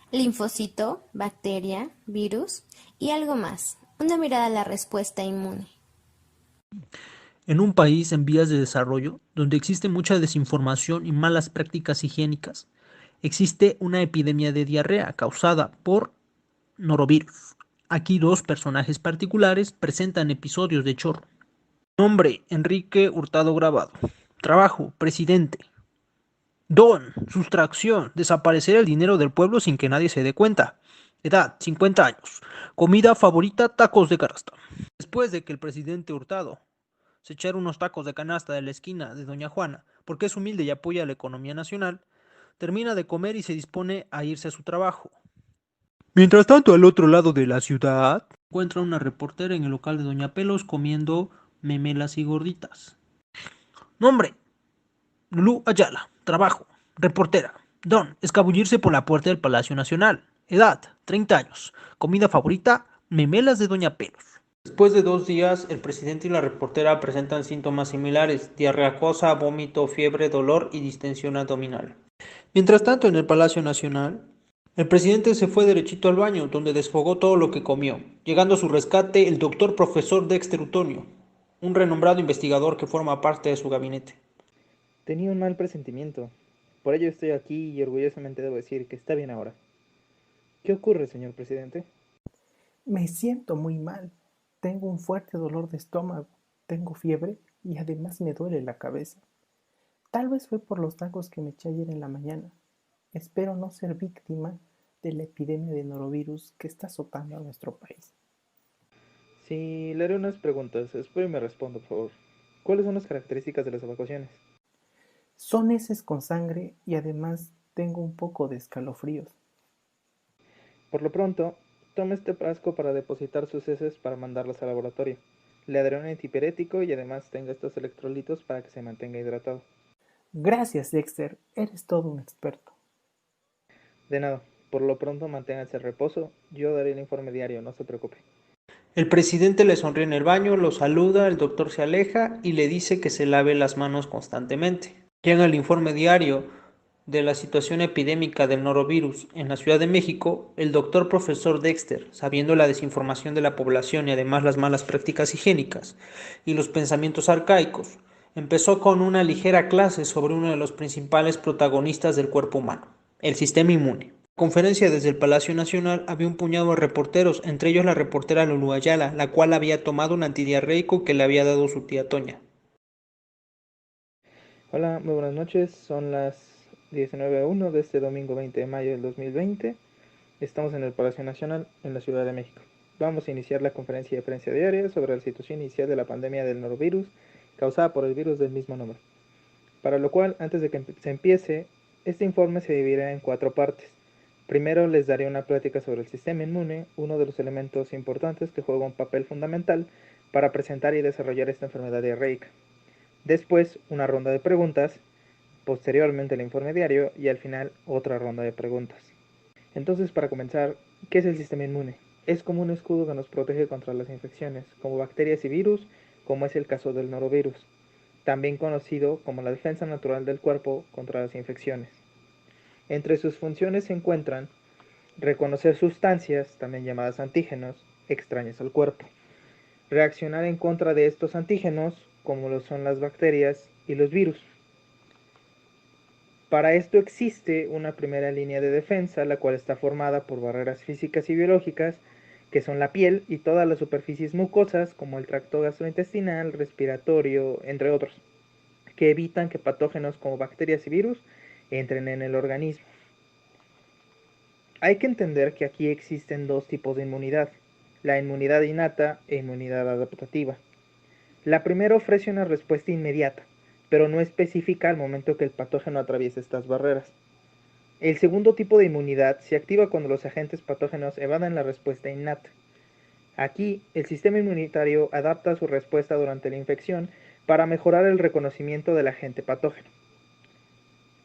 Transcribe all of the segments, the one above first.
Linfocito, bacteria, virus y algo más. Una mirada a la respuesta inmune. En un país en vías de desarrollo, donde existe mucha desinformación y malas prácticas higiénicas, existe una epidemia de diarrea causada por norovirus. Aquí dos personajes particulares presentan episodios de chorro. Nombre: Enrique Hurtado Grabado. Trabajo: presidente. Don: sustracción: desaparecer el dinero del pueblo sin que nadie se dé cuenta. Edad: 50 años. Comida favorita: tacos de canasta. Después de que el presidente Hurtado se echara unos tacos de canasta de la esquina de Doña Juana, porque es humilde y apoya la economía nacional, termina de comer y se dispone a irse a su trabajo. Mientras tanto, al otro lado de la ciudad, encuentra una reportera en el local de Doña Pelos comiendo memelas y gorditas. Nombre: Lulú Ayala. Trabajo: reportera. Don: escabullirse por la puerta del Palacio Nacional. Edad: 30 años. Comida favorita: memelas de Doña Pelos. Después de 2 días, el presidente y la reportera presentan síntomas similares: diarrea acuosa, vómito, fiebre, dolor y distensión abdominal. Mientras tanto, en el Palacio Nacional, el presidente se fue derechito al baño, donde desfogó todo lo que comió, llegando a su rescate el doctor profesor Dexter Utonio, un renombrado investigador que forma parte de su gabinete. Tenía un mal presentimiento. Por ello estoy aquí y orgullosamente debo decir que está bien ahora. ¿Qué ocurre, señor presidente? Me siento muy mal. Tengo un fuerte dolor de estómago, tengo fiebre y además me duele la cabeza. Tal vez fue por los tacos que me eché ayer en la mañana. Espero no ser víctima de la epidemia de norovirus que está azotando a nuestro país. Sí, le haré unas preguntas. Espero y me responda, por favor. ¿Cuáles son las características de las evacuaciones? Son heces con sangre y además tengo un poco de escalofríos. Por lo pronto, tome este frasco para depositar sus heces para mandarlas al laboratorio. Le daré un antipirético y además tenga estos electrolitos para que se mantenga hidratado. Gracias, Dexter. Eres todo un experto. De nada, por lo pronto manténgase en reposo. Yo daré el informe diario, no se preocupe. El presidente le sonríe en el baño, lo saluda, el doctor se aleja y le dice que se lave las manos constantemente. Llega el informe diario de la situación epidémica del norovirus en la Ciudad de México. El doctor profesor Dexter, sabiendo la desinformación de la población y además las malas prácticas higiénicas y los pensamientos arcaicos, empezó con una ligera clase sobre uno de los principales protagonistas del cuerpo humano: el sistema inmune. Conferencia desde el Palacio Nacional había un puñado de reporteros, entre ellos la reportera Lulú Ayala, la cual había tomado un antidiarreico que le había dado su tía Toña. Hola, muy buenas noches. Son las 19:01 de este domingo 20 de mayo del 2020. Estamos en el Palacio Nacional, en la Ciudad de México. Vamos a iniciar la conferencia de prensa diaria sobre la situación inicial de la pandemia del norovirus causada por el virus del mismo nombre. Para lo cual, antes de que se empiece, este informe se dividirá en 4 partes. Primero les daré una plática sobre el sistema inmune, uno de los elementos importantes que juega un papel fundamental para presentar y desarrollar esta enfermedad diarreica. Después, una ronda de preguntas, posteriormente el informe diario y al final otra ronda de preguntas. Entonces, para comenzar, ¿qué es el sistema inmune? Es como un escudo que nos protege contra las infecciones, como bacterias y virus, como es el caso del norovirus, también conocido como la defensa natural del cuerpo contra las infecciones. Entre sus funciones se encuentran reconocer sustancias, también llamadas antígenos, extrañas al cuerpo, reaccionar en contra de estos antígenos, como lo son las bacterias y los virus. Para esto existe una primera línea de defensa, la cual está formada por barreras físicas y biológicas, que son la piel y todas las superficies mucosas, como el tracto gastrointestinal, respiratorio, entre otros, que evitan que patógenos como bacterias y virus entren en el organismo. Hay que entender que aquí existen dos tipos de inmunidad: la inmunidad innata e inmunidad adaptativa. La primera ofrece una respuesta inmediata, pero no específica al momento que el patógeno atraviesa estas barreras. El segundo tipo de inmunidad se activa cuando los agentes patógenos evaden la respuesta innata. Aquí, el sistema inmunitario adapta su respuesta durante la infección para mejorar el reconocimiento del agente patógeno.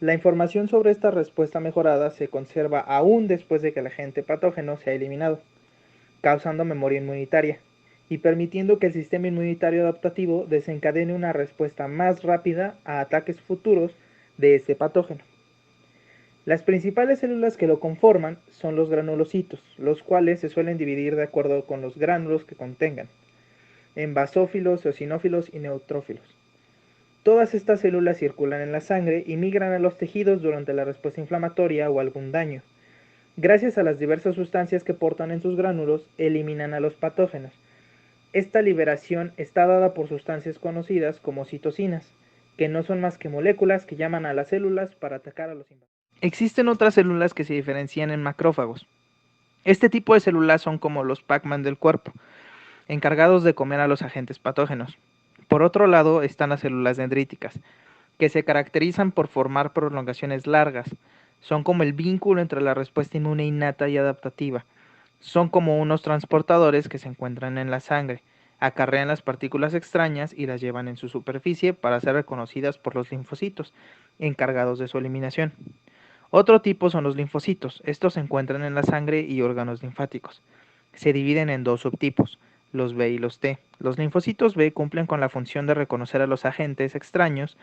La información sobre esta respuesta mejorada se conserva aún después de que el agente patógeno se ha eliminado, causando memoria inmunitaria y permitiendo que el sistema inmunitario adaptativo desencadene una respuesta más rápida a ataques futuros de este patógeno. Las principales células que lo conforman son los granulocitos, los cuales se suelen dividir de acuerdo con los gránulos que contengan, en basófilos, eosinófilos y neutrófilos. Todas estas células circulan en la sangre y migran a los tejidos durante la respuesta inflamatoria o algún daño. Gracias a las diversas sustancias que portan en sus gránulos, eliminan a los patógenos. Esta liberación está dada por sustancias conocidas como citocinas, que no son más que moléculas que llaman a las células para atacar a los invasores. Existen otras células que se diferencian en macrófagos. Este tipo de células son como los Pac-Man del cuerpo, encargados de comer a los agentes patógenos. Por otro lado están las células dendríticas, que se caracterizan por formar prolongaciones largas. Son como el vínculo entre la respuesta inmune innata y adaptativa. Son como unos transportadores que se encuentran en la sangre, acarrean las partículas extrañas y las llevan en su superficie para ser reconocidas por los linfocitos, encargados de su eliminación. Otro tipo son los linfocitos. Estos se encuentran en la sangre y órganos linfáticos. Se dividen en dos subtipos, los B y los T. Los linfocitos B cumplen con la función de reconocer a los agentes extraños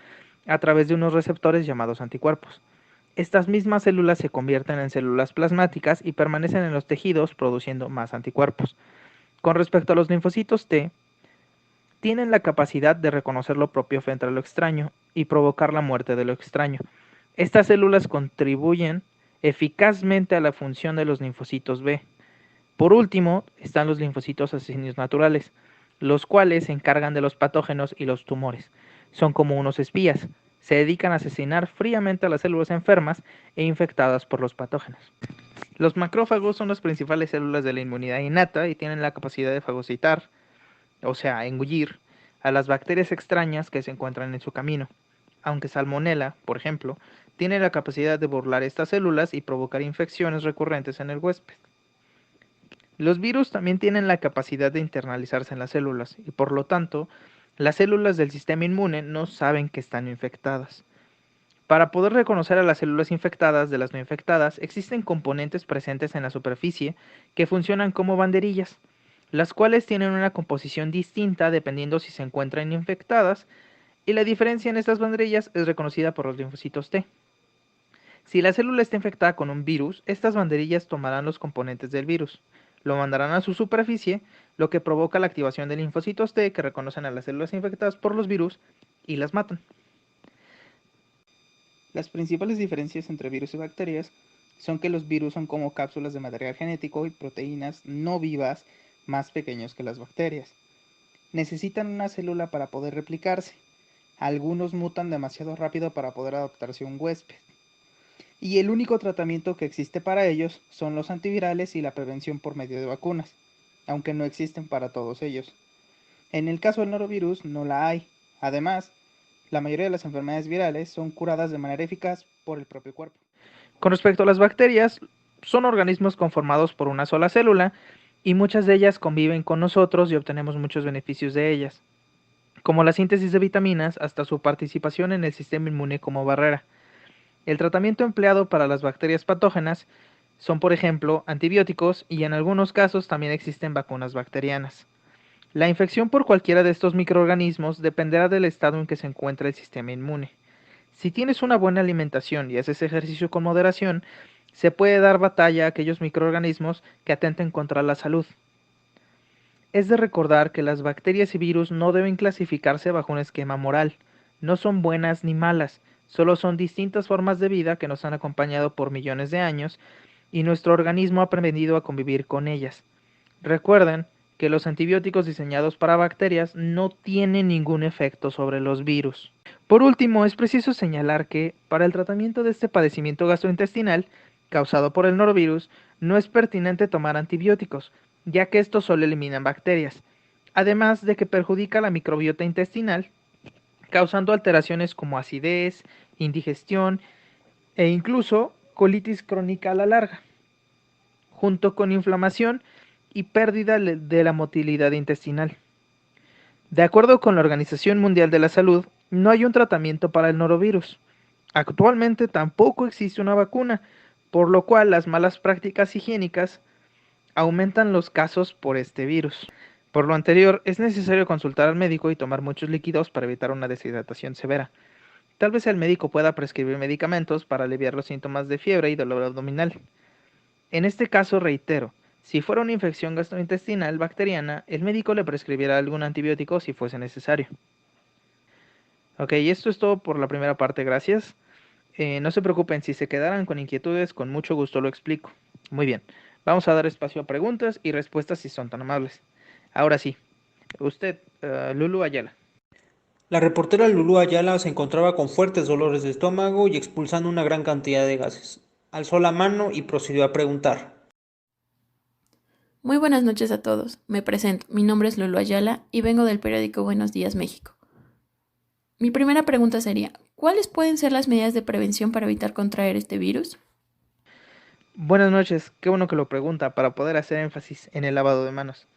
a través de unos receptores llamados anticuerpos. Estas mismas células se convierten en células plasmáticas y permanecen en los tejidos produciendo más anticuerpos. Con respecto a los linfocitos T, tienen la capacidad de reconocer lo propio frente a lo extraño y provocar la muerte de lo extraño. Estas células contribuyen eficazmente a la función de los linfocitos B. Por último, están los linfocitos asesinos naturales, los cuales se encargan de los patógenos y los tumores. Son como unos espías. Se dedican a asesinar fríamente a las células enfermas e infectadas por los patógenos. Los macrófagos son las principales células de la inmunidad innata y tienen la capacidad de fagocitar, o sea, engullir, a las bacterias extrañas que se encuentran en su camino. Aunque Salmonella, por ejemplo, tiene la capacidad de burlar estas células y provocar infecciones recurrentes en el huésped. Los virus también tienen la capacidad de internalizarse en las células y por lo tanto, las células del sistema inmune no saben que están infectadas. Para poder reconocer a las células infectadas de las no infectadas, existen componentes presentes en la superficie que funcionan como banderillas, las cuales tienen una composición distinta dependiendo si se encuentran infectadas, y la diferencia en estas banderillas es reconocida por los linfocitos T. Si la célula está infectada con un virus, estas banderillas tomarán los componentes del virus, lo mandarán a su superficie, lo que provoca la activación de linfocitos T que reconocen a las células infectadas por los virus y las matan. Las principales diferencias entre virus y bacterias son que los virus son como cápsulas de material genético y proteínas no vivas más pequeños que las bacterias. Necesitan una célula para poder replicarse. Algunos mutan demasiado rápido para poder adaptarse a un huésped. Y el único tratamiento que existe para ellos son los antivirales y la prevención por medio de vacunas, aunque no existen para todos ellos. En el caso del norovirus no la hay. Además, la mayoría de las enfermedades virales son curadas de manera eficaz por el propio cuerpo. Con respecto a las bacterias, son organismos conformados por una sola célula y muchas de ellas conviven con nosotros y obtenemos muchos beneficios de ellas, como la síntesis de vitaminas hasta su participación en el sistema inmune como barrera. El tratamiento empleado para las bacterias patógenas son, por ejemplo, antibióticos y en algunos casos también existen vacunas bacterianas. La infección por cualquiera de estos microorganismos dependerá del estado en que se encuentra el sistema inmune. Si tienes una buena alimentación y haces ejercicio con moderación, se puede dar batalla a aquellos microorganismos que atenten contra la salud. Es de recordar que las bacterias y virus no deben clasificarse bajo un esquema moral. No son buenas ni malas, solo son distintas formas de vida que nos han acompañado por millones de años y nuestro organismo ha aprendido a convivir con ellas. Recuerden que los antibióticos diseñados para bacterias no tienen ningún efecto sobre los virus. Por último, es preciso señalar que, para el tratamiento de este padecimiento gastrointestinal, causado por el norovirus, no es pertinente tomar antibióticos, ya que estos solo eliminan bacterias, además de que perjudica la microbiota intestinal, causando alteraciones como acidez, indigestión e incluso colitis crónica a la larga, junto con inflamación y pérdida de la motilidad intestinal. De acuerdo con la Organización Mundial de la Salud, no hay un tratamiento para el norovirus. Actualmente tampoco existe una vacuna, por lo cual las malas prácticas higiénicas aumentan los casos por este virus. Por lo anterior, es necesario consultar al médico y tomar muchos líquidos para evitar una deshidratación severa. Tal vez el médico pueda prescribir medicamentos para aliviar los síntomas de fiebre y dolor abdominal. En este caso, reitero, si fuera una infección gastrointestinal bacteriana, el médico le prescribirá algún antibiótico si fuese necesario. Ok, esto es todo por la primera parte, gracias. No se preocupen, si se quedaran con inquietudes, con mucho gusto lo explico. Muy bien, vamos a dar espacio a preguntas y respuestas si son tan amables. Ahora sí, usted, Lulu Ayala. La reportera Lulú Ayala se encontraba con fuertes dolores de estómago y expulsando una gran cantidad de gases. Alzó la mano y procedió a preguntar. Muy buenas noches a todos. Me presento. Mi nombre es Lulu Ayala y vengo del periódico Buenos Días México. Mi primera pregunta sería, ¿cuáles pueden ser las medidas de prevención para evitar contraer este virus? Buenas noches, qué bueno que lo pregunta para poder hacer énfasis en el lavado de manos.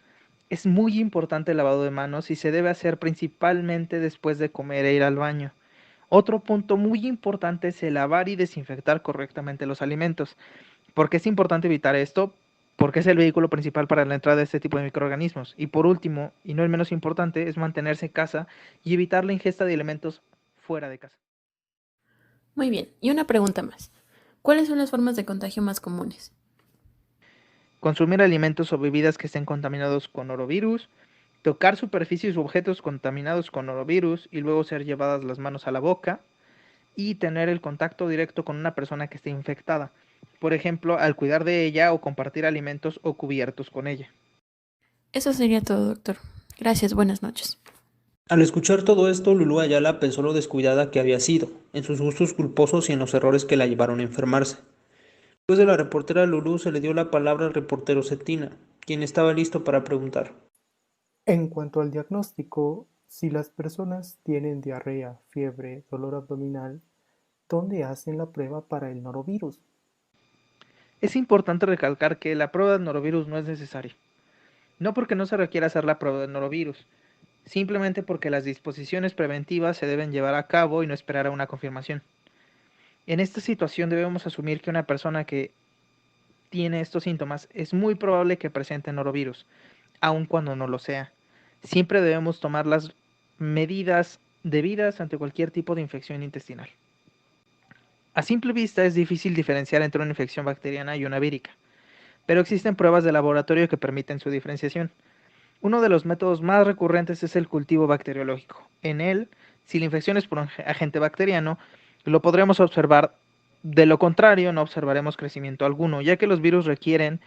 Es muy importante el lavado de manos y se debe hacer principalmente después de comer e ir al baño. Otro punto muy importante es el lavar y desinfectar correctamente los alimentos. ¿Por qué es importante evitar esto? Porque es el vehículo principal para la entrada de este tipo de microorganismos. Y por último, y no el menos importante, es mantenerse en casa y evitar la ingesta de alimentos fuera de casa. Muy bien, y una pregunta más. ¿Cuáles son las formas de contagio más comunes? Consumir alimentos o bebidas que estén contaminados con norovirus, tocar superficies u objetos contaminados con norovirus y luego ser llevadas las manos a la boca y tener el contacto directo con una persona que esté infectada, por ejemplo, al cuidar de ella o compartir alimentos o cubiertos con ella. Eso sería todo, doctor. Gracias, buenas noches. Al escuchar todo esto, Lulú Ayala pensó lo descuidada que había sido, en sus gustos culposos y en los errores que la llevaron a enfermarse. Después de la reportera Lulú se le dio la palabra al reportero Cetina, quien estaba listo para preguntar. En cuanto al diagnóstico, si las personas tienen diarrea, fiebre, dolor abdominal, ¿dónde hacen la prueba para el norovirus? Es importante recalcar que la prueba de norovirus no es necesaria. No porque no se requiera hacer la prueba de norovirus, simplemente porque las disposiciones preventivas se deben llevar a cabo y no esperar a una confirmación. En esta situación debemos asumir que una persona que tiene estos síntomas es muy probable que presente norovirus, aun cuando no lo sea. Siempre debemos tomar las medidas debidas ante cualquier tipo de infección intestinal. A simple vista es difícil diferenciar entre una infección bacteriana y una vírica, pero existen pruebas de laboratorio que permiten su diferenciación. Uno de los métodos más recurrentes es el cultivo bacteriológico. En él, si la infección es por un agente bacteriano, lo podremos observar. De lo contrario, no observaremos crecimiento alguno, ya que los virus requieren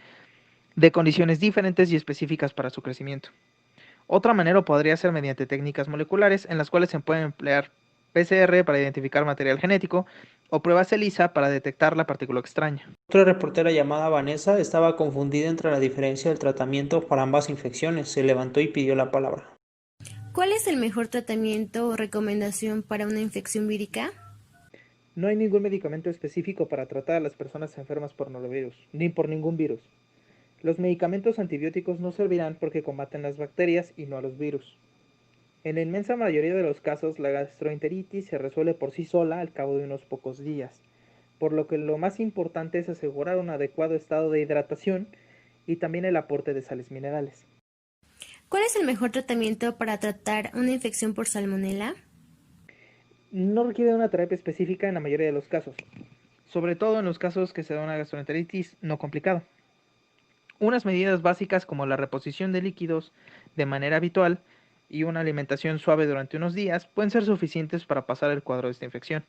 de condiciones diferentes y específicas para su crecimiento. Otra manera podría ser mediante técnicas moleculares, en las cuales se puede emplear PCR para identificar material genético o pruebas ELISA para detectar la partícula extraña. Otra reportera llamada Vanessa estaba confundida entre la diferencia del tratamiento para ambas infecciones. Se levantó y pidió la palabra. ¿Cuál es el mejor tratamiento o recomendación para una infección vírica? No hay ningún medicamento específico para tratar a las personas enfermas por norovirus, ni por ningún virus. Los medicamentos antibióticos no servirán porque combaten las bacterias y no a los virus. En la inmensa mayoría de los casos, la gastroenteritis se resuelve por sí sola al cabo de unos pocos días, por lo que lo más importante es asegurar un adecuado estado de hidratación y también el aporte de sales minerales. ¿Cuál es el mejor tratamiento para tratar una infección por salmonela? No requiere una terapia específica en la mayoría de los casos, sobre todo en los casos que se da una gastroenteritis no complicada. Unas medidas básicas como la reposición de líquidos de manera habitual y una alimentación suave durante unos días pueden ser suficientes para pasar el cuadro de esta infección.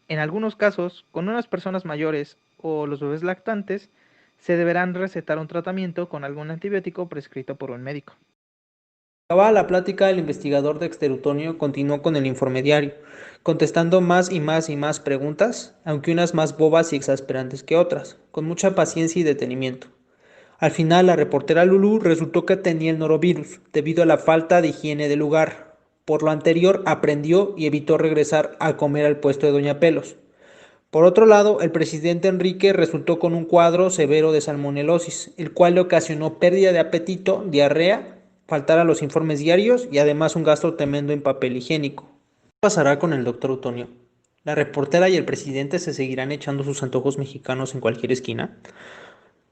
En algunos casos, con unas personas mayores o los bebés lactantes, se deberán recetar un tratamiento con algún antibiótico prescrito por un médico. Acabada la plática, el investigador de Exterutonio continuó con el informe diario, contestando más y más y más preguntas, aunque unas más bobas y exasperantes que otras, con mucha paciencia y detenimiento. Al final, la reportera Lulú resultó que tenía el norovirus, debido a la falta de higiene del lugar. Por lo anterior, aprendió y evitó regresar a comer al puesto de Doña Pelos. Por otro lado, el presidente Enrique resultó con un cuadro severo de salmonelosis, el cual le ocasionó pérdida de apetito, diarrea, faltar a los informes diarios y además un gasto tremendo en papel higiénico. ¿Qué pasará con el doctor Utonio? ¿La reportera y el presidente se seguirán echando sus antojos mexicanos en cualquier esquina?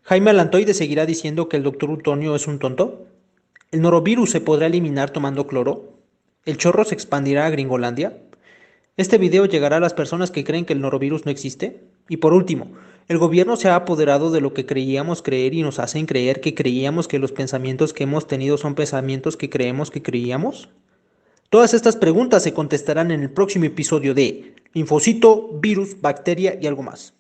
¿Jaime Alantoide seguirá diciendo que el doctor Utonio es un tonto? ¿El norovirus se podrá eliminar tomando cloro? ¿El chorro se expandirá a Gringolandia? Este video llegará a las personas que creen que el norovirus no existe. Y por último, ¿el gobierno se ha apoderado de lo que creíamos creer y nos hacen creer que creíamos que los pensamientos que hemos tenido son pensamientos que creemos que creíamos? Todas estas preguntas se contestarán en el próximo episodio de Linfocito, Virus, Bacteria y algo más.